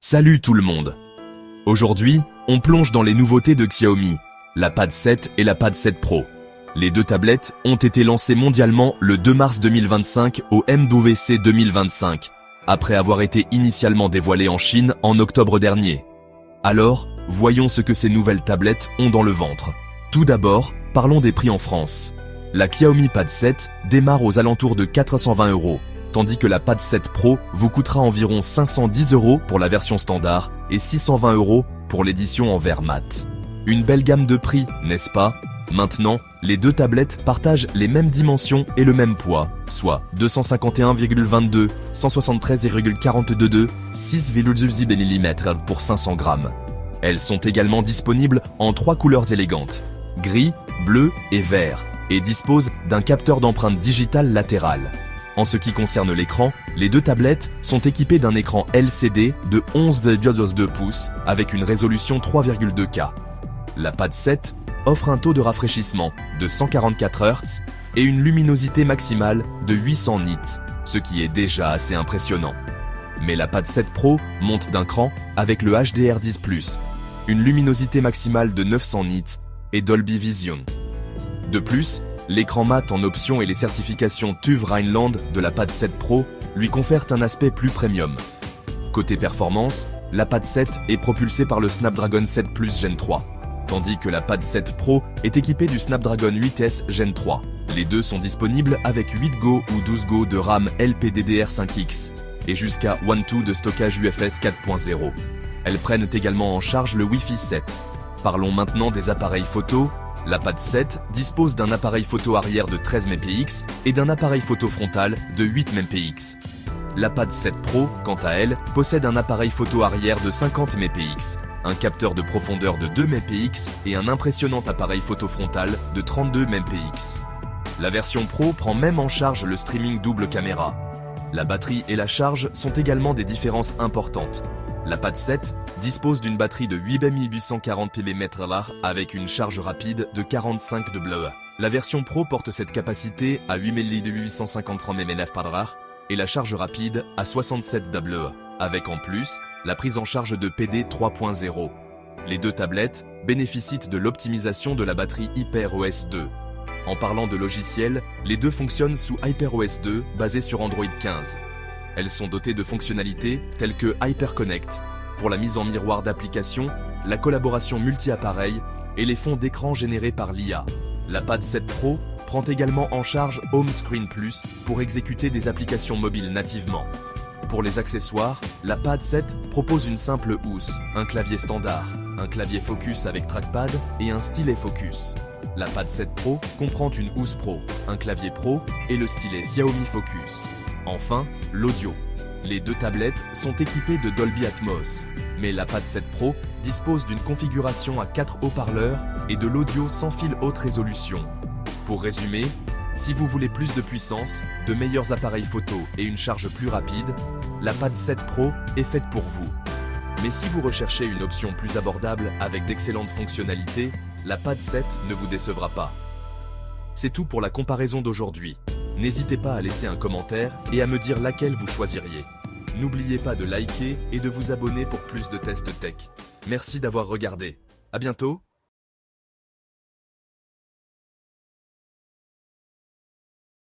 Salut tout le monde. Aujourd'hui, on plonge dans les nouveautés de Xiaomi, la Pad 7 et la Pad 7 Pro. Les deux tablettes ont été lancées mondialement le 2 mars 2025 au MWC 2025, après avoir été initialement dévoilées en Chine en octobre dernier. Alors, voyons ce que ces nouvelles tablettes ont dans le ventre. Tout d'abord, parlons des prix en France. La Xiaomi Pad 7 démarre aux alentours de 420 €, tandis que la Pad 7 Pro vous coûtera environ 510 € pour la version standard et 620 € pour l'édition en verre mat. Une belle gamme de prix, n'est-ce pas? Maintenant, les deux tablettes partagent les mêmes dimensions et le même poids, soit 251,22, 173,42, 6,18 mm pour 500 grammes. Elles sont également disponibles en 3 couleurs élégantes, gris, bleu et vert, et disposent d'un capteur d'empreinte digitale latérale. En ce qui concerne l'écran, les deux tablettes sont équipées d'un écran LCD de 11,2 pouces avec une résolution 3,2K. La Pad 7 offre un taux de rafraîchissement de 144 Hz et une luminosité maximale de 800 nits, ce qui est déjà assez impressionnant. Mais la Pad 7 Pro monte d'un cran avec le HDR10+, une luminosité maximale de 900 nits et Dolby Vision. De plus, l'écran mat en option et les certifications TÜV Rheinland de la Pad 7 Pro lui confèrent un aspect plus premium. Côté performance, la Pad 7 est propulsée par le Snapdragon 7 Plus Gen 3, tandis que la Pad 7 Pro est équipée du Snapdragon 8S Gen 3. Les deux sont disponibles avec 8 Go ou 12 Go de RAM LPDDR5X et jusqu'à 1.2 de stockage UFS 4.0. Elles prennent également en charge le Wi-Fi 7. Parlons maintenant des appareils photo. La Pad 7 dispose d'un appareil photo arrière de 13 MP et d'un appareil photo frontal de 8 MP. La Pad 7 Pro, quant à elle, possède un appareil photo arrière de 50 MP, un capteur de profondeur de 2 MP et un impressionnant appareil photo frontal de 32 MP. La version Pro prend même en charge le streaming double caméra. La batterie et la charge sont également des différences importantes. La Pad 7 dispose d'une batterie de 8840 mAh avec une charge rapide de 45 mAh. La version Pro porte cette capacité à 8853 mAh et la charge rapide à 67 mAh, avec en plus la prise en charge de PD 3.0. Les deux tablettes bénéficient de l'optimisation de la batterie HyperOS 2. En parlant de logiciels, les deux fonctionnent sous HyperOS 2 basé sur Android 15. Elles sont dotées de fonctionnalités telles que HyperConnect, pour la mise en miroir d'applications, la collaboration multi-appareils et les fonds d'écran générés par l'IA. La Pad 7 Pro prend également en charge Home Screen Plus pour exécuter des applications mobiles nativement. Pour les accessoires, la Pad 7 propose une simple housse, un clavier standard, un clavier focus avec trackpad et un stylet focus. La Pad 7 Pro comprend une housse Pro, un clavier Pro et le stylet Xiaomi Focus. Enfin, l'audio. Les deux tablettes sont équipées de Dolby Atmos, mais la Pad 7 Pro dispose d'une configuration à 4 haut-parleurs et de l'audio sans fil haute résolution. Pour résumer, si vous voulez plus de puissance, de meilleurs appareils photo et une charge plus rapide, la Pad 7 Pro est faite pour vous. Mais si vous recherchez une option plus abordable avec d'excellentes fonctionnalités, la Pad 7 ne vous décevra pas. C'est tout pour la comparaison d'aujourd'hui. N'hésitez pas à laisser un commentaire et à me dire laquelle vous choisiriez. N'oubliez pas de liker et de vous abonner pour plus de tests tech. Merci d'avoir regardé. À bientôt.